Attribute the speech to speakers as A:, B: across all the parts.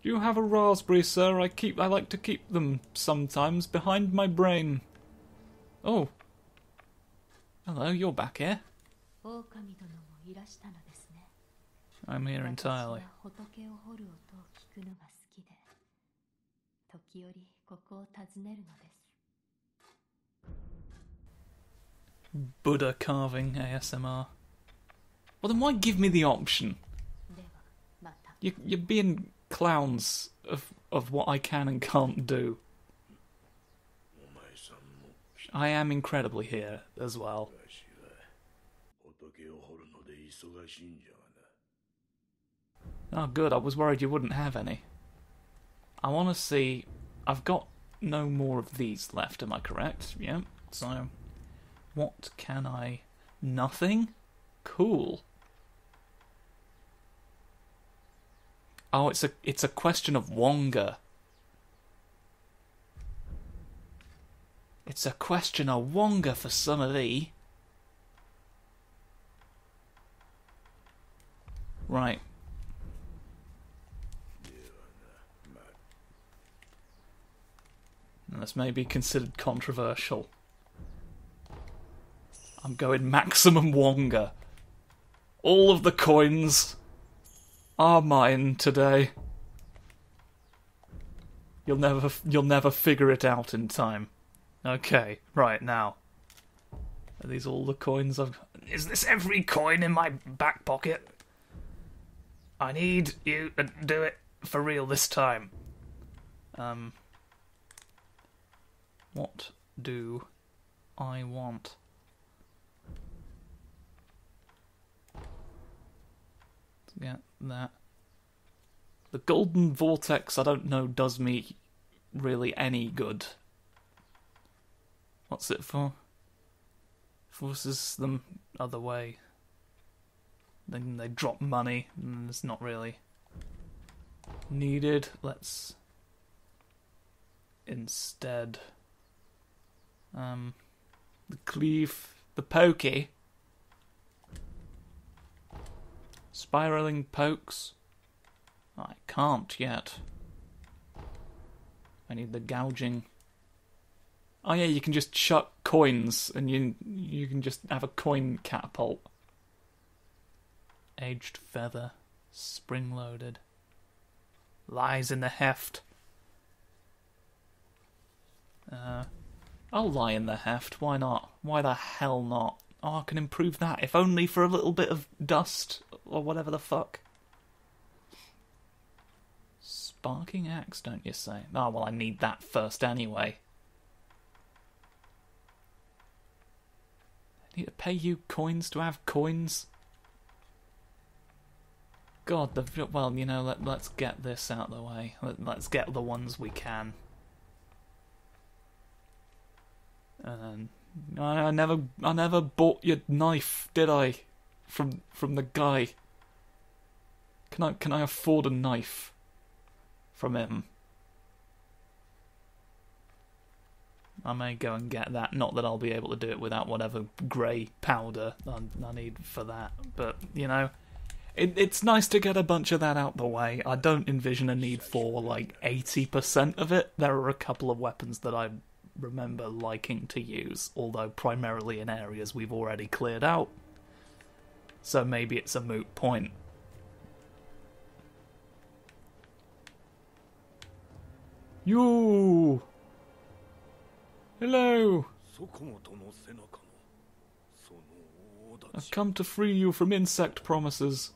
A: Do you have a raspberry, sir? I like to keep them sometimes behind my brain. Oh. Hello, you're back here. I'm here entirely. Buddha carving ASMR. Well, then why give me the option? You're being clowns of what I can and can't do. I am incredibly here as well. Oh, good. I was worried you wouldn't have any. I want to see... I've got no more of these left, am I correct? Yeah. So, what can I... Nothing? Cool. Oh, it's a question of Wonga. It's a question of Wonga for some of thee. Right. And this may be considered controversial. I'm going maximum Wonga. All of the coins are mine today. You'll never figure it out in time. Okay, right now. Are these all the coins I've... Is this every coin in my back pocket? I need you to do it for real this time. What do I want? Let's get that. The golden vortex, I don't know, does me really any good. What's it for? Forces them other way. Then they drop money, and it's not really needed. Let's instead the cleave, the pokey, spiraling pokes. I can't yet. I need the gouging. Oh yeah, you can just chuck coins, and you can just have a coin catapult. Aged feather, spring-loaded. Lies in the heft. I'll lie in the heft, why not? Why the hell not? Oh, I can improve that, if only for a little bit of dust, or whatever the fuck. Sparking axe, don't you say? Oh, well, I need that first anyway. I need to pay you coins to have coins? God, well, you know, let's get this out of the way. Let's get the ones we can. And I never bought your knife, did I? From the guy. Can I afford a knife from him? I may go and get that. Not that I'll be able to do it without whatever grey powder I need for that. But, you know, it's nice to get a bunch of that out the way. I don't envision a need for, like, 80% of it. There are a couple of weapons that I remember liking to use, although primarily in areas we've already cleared out. So maybe it's a moot point. You! Hello! I've come to free you from insect promises.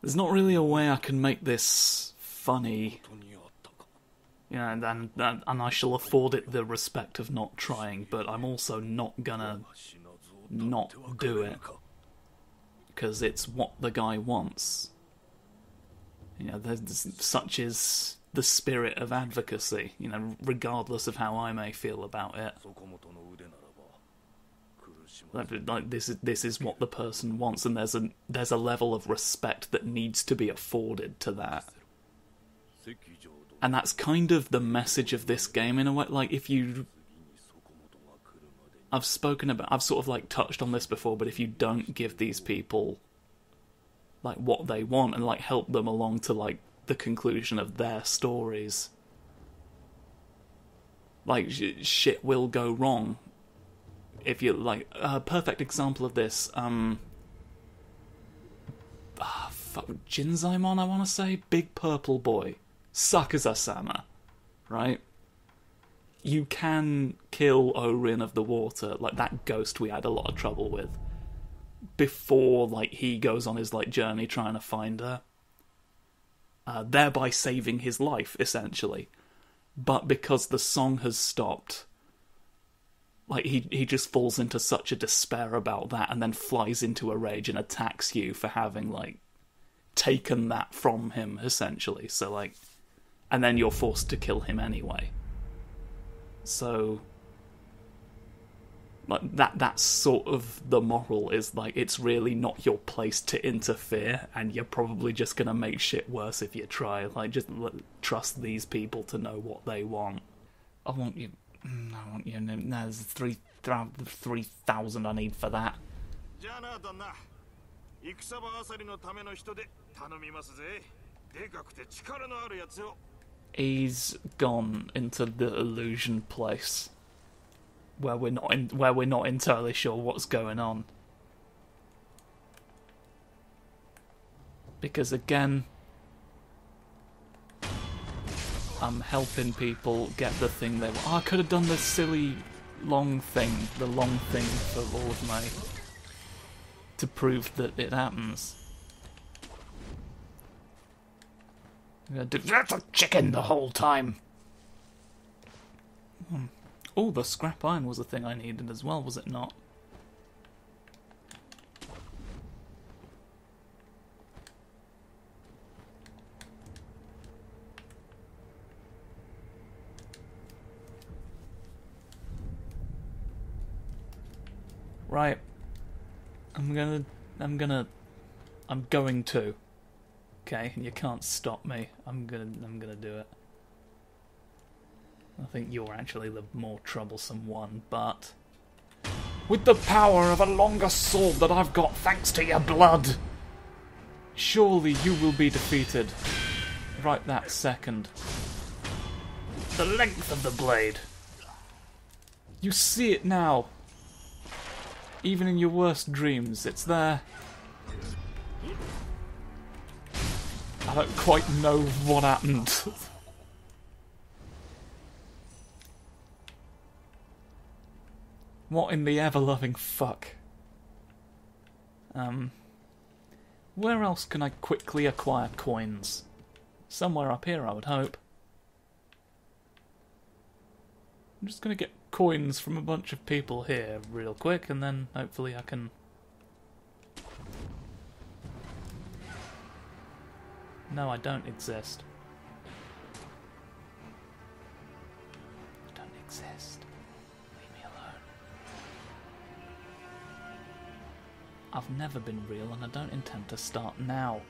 A: There's not really a way I can make this funny. Yeah, and I shall afford it the respect of not trying, but I'm also not gonna not do it. Because it's what the guy wants. You know, such is the spirit of advocacy, you know, regardless of how I may feel about it. Like this is what the person wants, and there's a level of respect that needs to be afforded to that. And that's kind of the message of this game in a way. Like, if you I've spoken about, I've sort of like touched on this before, but if you don't give these people like what they want and like help them along to like the conclusion of their stories, like shit will go wrong. If you like a perfect example of this, Jinzaimon, I want to say, Big Purple Boy, Sakaza-sama, right? You can kill Orin of the Water, like that ghost we had a lot of trouble with, before like he goes on his like journey trying to find her, thereby saving his life essentially. But because the song has stopped, like he just falls into such a despair about that, and then flies into a rage and attacks you for having like taken that from him essentially. So like, and then you're forced to kill him anyway. So, like that's sort of the moral, is like it's really not your place to interfere, and you're probably just gonna make shit worse if you try. Like, just trust these people to know what they want. I want you. No, there's 3,000 I need for that. He's gone into the illusion place, where we're not entirely sure what's going on. Because again, I'm helping people get the thing they want. Oh, I could have done this silly long thing, the long thing for all of my, to prove that it happens. That's a chicken the whole time. Oh, the scrap iron was the thing I needed as well, was it not? Right. I'm going to. Okay, you can't stop me. I'm gonna do it. I think you're actually the more troublesome one, but with the power of a longer sword that I've got thanks to your blood, surely you will be defeated. Right that second. The length of the blade. You see it now. Even in your worst dreams, it's there. I don't quite know what happened. What in the ever-loving fuck? Where else can I quickly acquire coins? Somewhere up here, I would hope. I'm just gonna get coins from a bunch of people here real quick, and then hopefully I can... No, I don't exist. I don't exist. Leave me alone. I've never been real, and I don't intend to start now.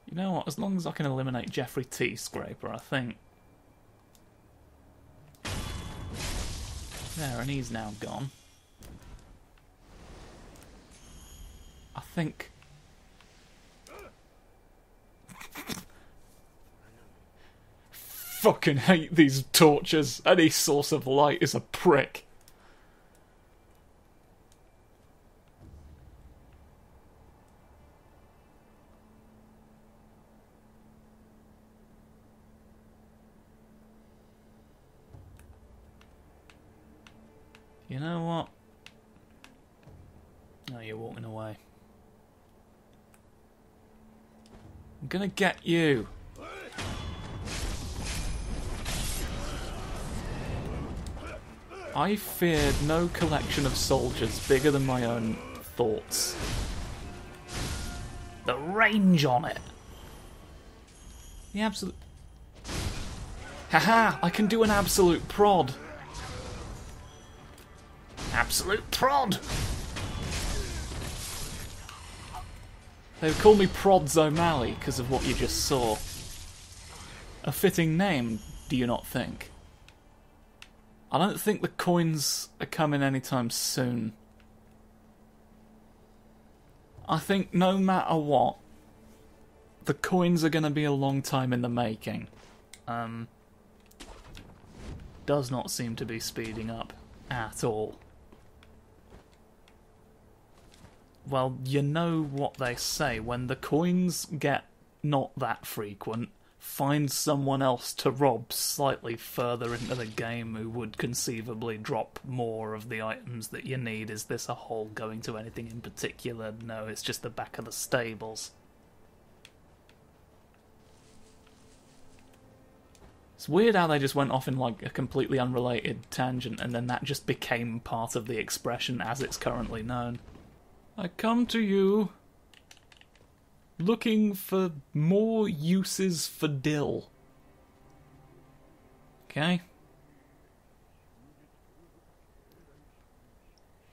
A: You know what, as long as I can eliminate Jeffrey T. Scraper, I think. There, and he's now gone. I think... Fucking hate these torches. Any source of light is a prick. You know what? No, you're walking away. I'm gonna get you. I feared no collection of soldiers bigger than my own thoughts. The range on it. The absolute... Haha! I can do an absolute prod. Absolute prod! They would call me Prods O'Malley because of what you just saw. A fitting name, do you not think? I don't think the coins are coming anytime soon. I think no matter what, the coins are going to be a long time in the making. Does not seem to be speeding up at all. Well, you know what they say, when the coins get not that frequent, find someone else to rob slightly further into the game who would conceivably drop more of the items that you need. Is this a hole going to anything in particular? No, it's just the back of the stables. It's weird how they just went off in like a completely unrelated tangent and then that just became part of the expression as it's currently known. I come to you looking for more uses for dill. Okay.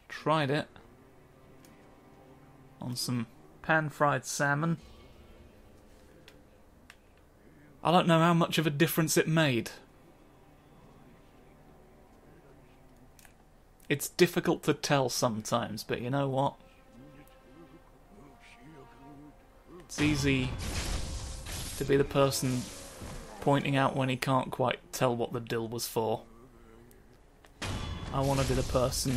A: Tried it on some pan-fried salmon. I don't know how much of a difference it made. It's difficult to tell sometimes, but you know what? It's easy to be the person pointing out when he can't quite tell what the dill was for. I want to be the person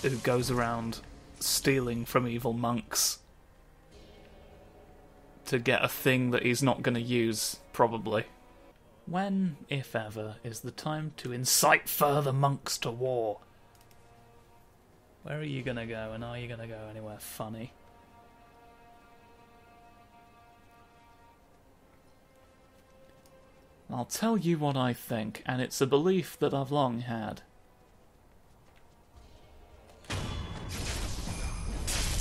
A: who goes around stealing from evil monks to get a thing that he's not going to use, probably. When, if ever, is the time to incite further monks to war? Where are you going to go, and are you going to go anywhere funny? I'll tell you what I think, and it's a belief that I've long had.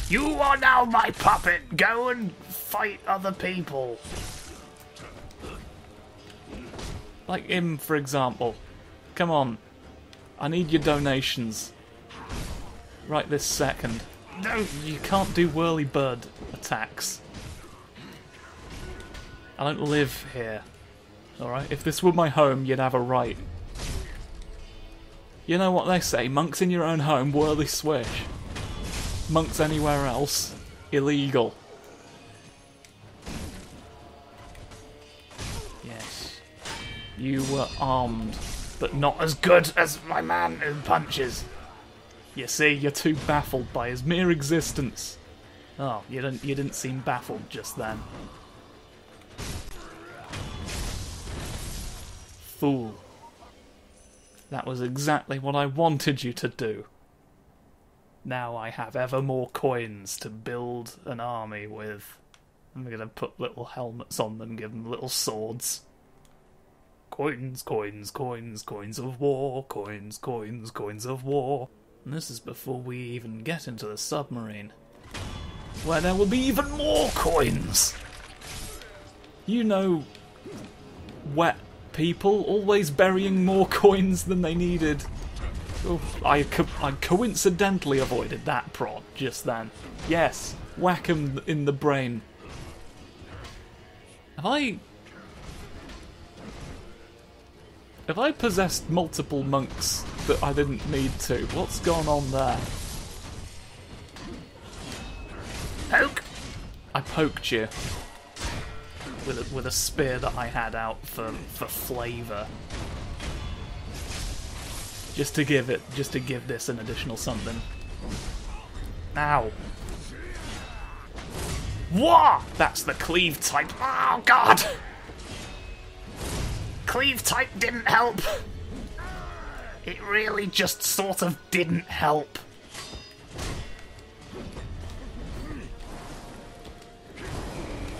A: You are now my puppet! Go and fight other people! Like him, for example. Come on. I need your donations. Right this second. No, you can't do whirly-bird attacks. I don't live here. Alright, if this were my home, you'd have a right. You know what they say, monks in your own home, whirly swish. Monks anywhere else, illegal. Yes. You were armed, but not as good as my man who punches. You see, you're too baffled by his mere existence. Oh, you didn't seem baffled just then. Fool. That was exactly what I wanted you to do. Now I have ever more coins to build an army with. I'm gonna put little helmets on them, give them little swords. Coins, coins, coins, coins of war, coins, coins, coins of war. And this is before we even get into the submarine, where there will be even more coins! You know, wet people always burying more coins than they needed. Oh, I coincidentally avoided that prod just then. Yes, whack him in the brain. Have I possessed multiple monks that I didn't need to? What's gone on there? Poke! I poked you with a spear that I had out for flavour. Just to give this an additional something. Ow. What? That's the cleave type. Oh god! Cleave type didn't help. It really just sort of didn't help.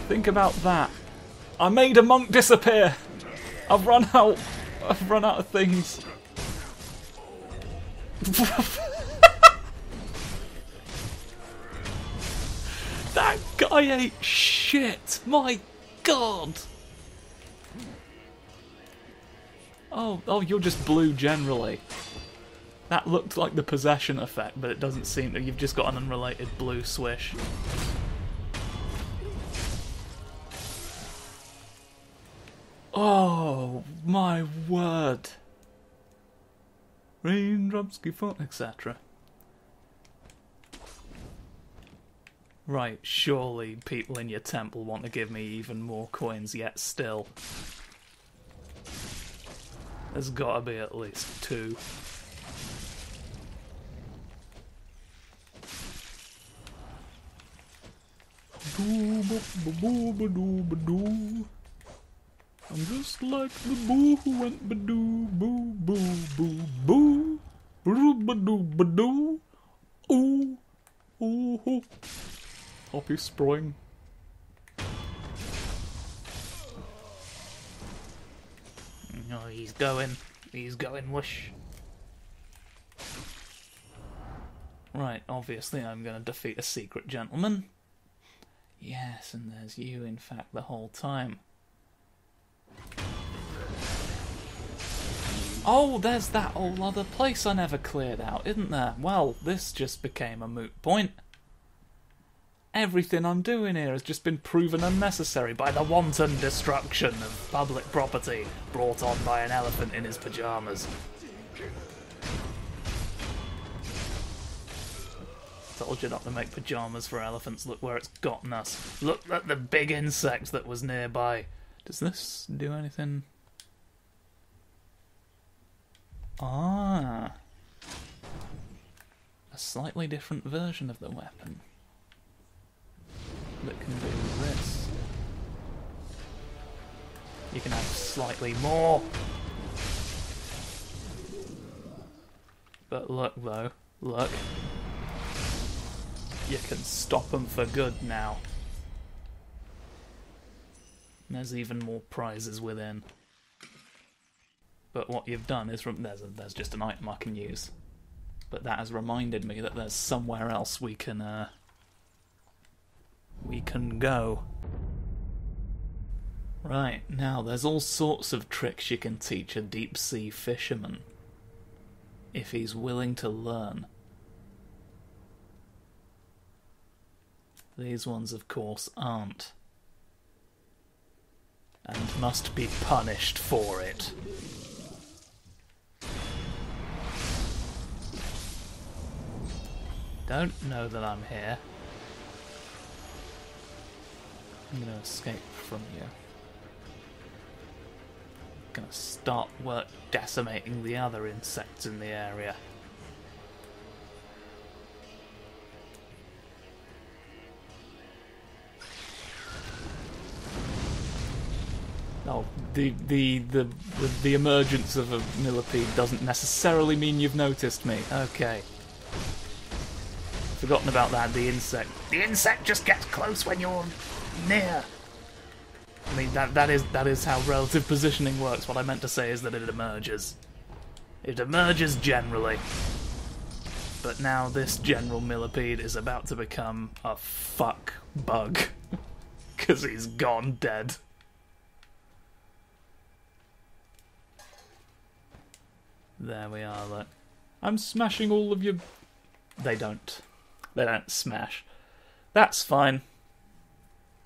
A: Think about that. I made a monk disappear. I've run out of things. That I ate shit! My god! Oh, you're just blue generally. That looked like the possession effect, but it doesn't seem that you've just got an unrelated blue swish. Oh, my word. Raindrops keep on, etc. Right, surely people in your temple want to give me even more coins, yet still. There's gotta be at least 2. I'm just like the boo who went badoo, boo, boo, boo, boo, boo, badoo, badoo, ooh, ooh, ooh. Happy spring. Oh, he's going whoosh. Right, obviously I'm going to defeat a secret gentleman. Yes, and there's you, in fact, the whole time. Oh, there's that whole other place I never cleared out, isn't there? Well, this just became a moot point. Everything I'm doing here has just been proven unnecessary by the wanton destruction of public property brought on by an elephant in his pyjamas. Told you not to make pyjamas for elephants. Look where it's gotten us. Look at the big insect that was nearby. Does this do anything? Ah. A slightly different version of the weapon that can do this. You can have slightly more. But look though, look. You can stop them for good now. And there's even more prizes within. But what you've done is there's just an item I can use. But that has reminded me that there's somewhere else we can go. Right, now there's all sorts of tricks you can teach a deep sea fisherman if he's willing to learn. These ones, of course, aren't. And must be punished for it. Don't know that I'm here. I'm gonna escape from you. Gonna start work decimating the other insects in the area. Oh, the emergence of a millipede doesn't necessarily mean you've noticed me. Okay. Forgotten about that, the insect. The insect just gets close when you're near. I mean, that is how relative positioning works. What I meant to say is that it emerges. It emerges generally. But now this general millipede is about to become a fuck bug. Because he's gone dead. There we are, look. I'm smashing all of your... They don't. They don't smash. That's fine.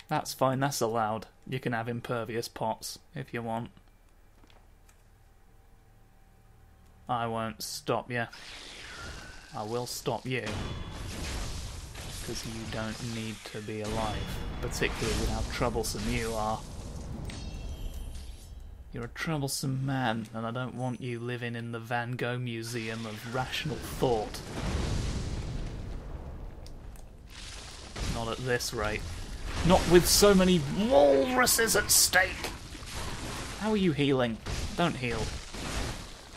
A: That's fine, that's allowed. You can have impervious pots if you want. I won't stop you. I will stop you. Because you don't need to be alive. Particularly with how troublesome you are. You're a troublesome man, and I don't want you living in the Van Gogh Museum of Rational Thought. Not at this rate. Not with so many walruses at stake! How are you healing? Don't heal.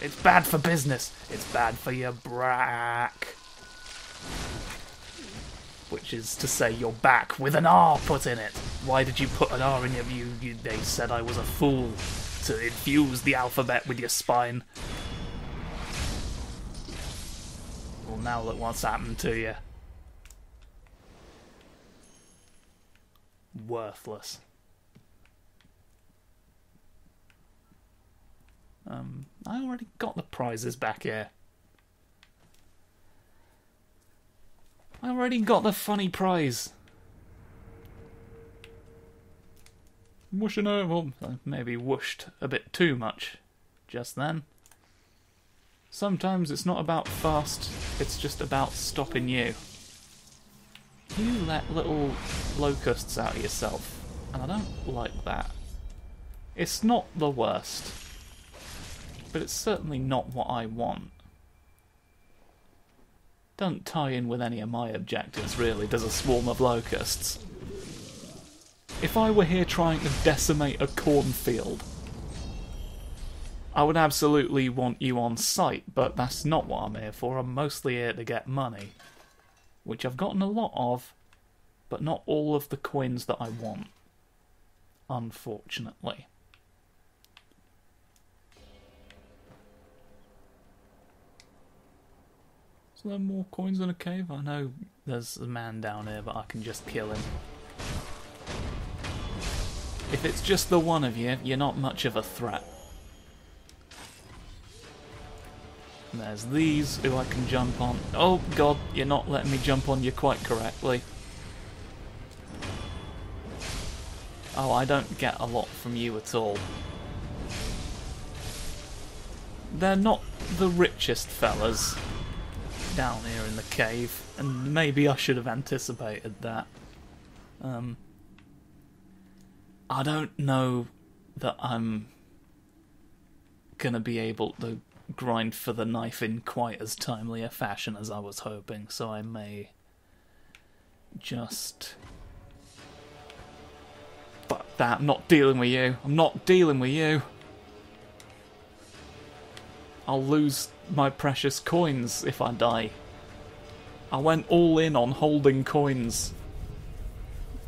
A: It's bad for business. It's bad for your back. Which is to say your back with an R put in it. Why did you put an R in your... They said I was a fool to infuse the alphabet with your spine. Well, now look what's happened to you. worthless. I already got the prizes back here. I already got the funny prize. Whooshing over. Well, I maybe whooshed a bit too much just then. Sometimes it's not about fast, it's just about stopping you. You let little locusts out of yourself, and I don't like that. It's not the worst, but it's certainly not what I want. Don't tie in with any of my objectives, really, does a swarm of locusts. If I were here trying to decimate a cornfield, I would absolutely want you on sight, but that's not what I'm here for. I'm mostly here to get money, which I've gotten a lot of, but not all of the coins that I want, unfortunately. Is there more coins in a cave? I know there's a man down here, but I can just kill him. If it's just the one of you, you're not much of a threat. And there's these who I can jump on. Oh god, you're not letting me jump on you quite correctly. Oh, I don't get a lot from you at all. They're not the richest fellas down here in the cave, and maybe I should have anticipated that. I don't know that I'm gonna be able to grind for the knife in quite as timely a fashion as I was hoping, so I may just... Fuck that, I'm not dealing with you. I'm not dealing with you. I'll lose my precious coins if I die. I went all in on holding coins.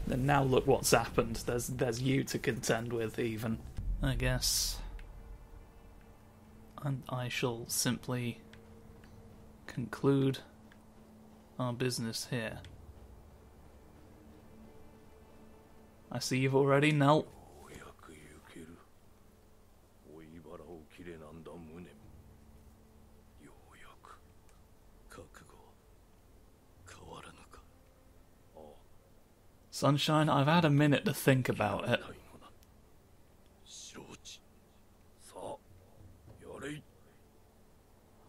A: And now look what's happened. There's you to contend with, even. I guess. And I shall simply conclude our business here. I see you've already knelt. Sunshine, I've had a minute to think about it.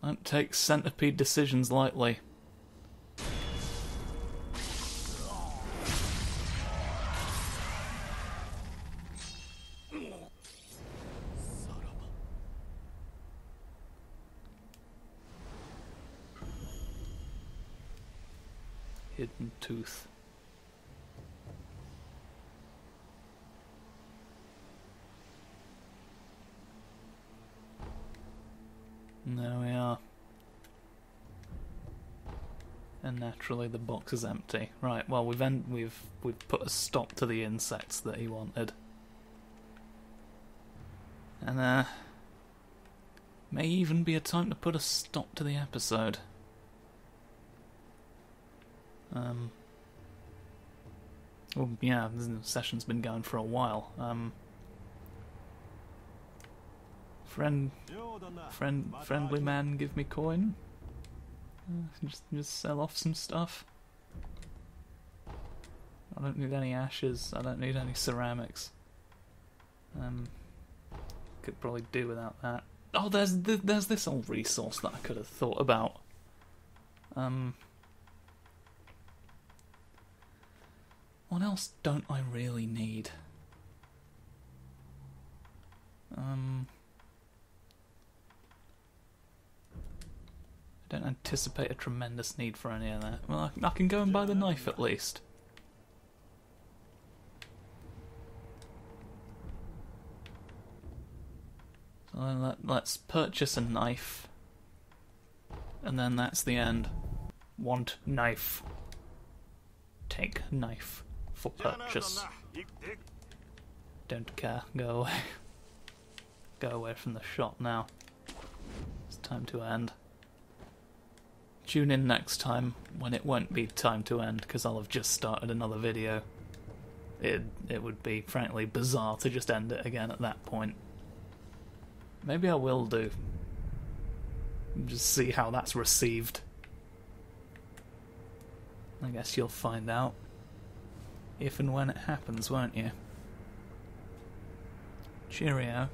A: I don't take centipede decisions lightly. Hidden tooth. There we are. And naturally the box is empty. Right, well we've put a stop to the insects that he wanted. And may even be a time to put a stop to the episode. Well, yeah, the session's been going for a while. Friendly man, give me coin. Just sell off some stuff. I don't need any ashes. I don't need any ceramics. Could probably do without that. Oh, there's this old resource that I could have thought about. What else don't I really need? I don't anticipate a tremendous need for any of that. Well, I can go and buy the knife at least. So let's purchase a knife. And then that's the end. Want knife. Take knife for purchase. Don't care. Go away. Go away from the shop now. It's time to end. Tune in next time when it won't be time to end because I'll have just started another video. it would be frankly bizarre to just end it again at that point. Maybe I will do. Just see how that's received. I guess you'll find out if and when it happens, won't you? Cheerio.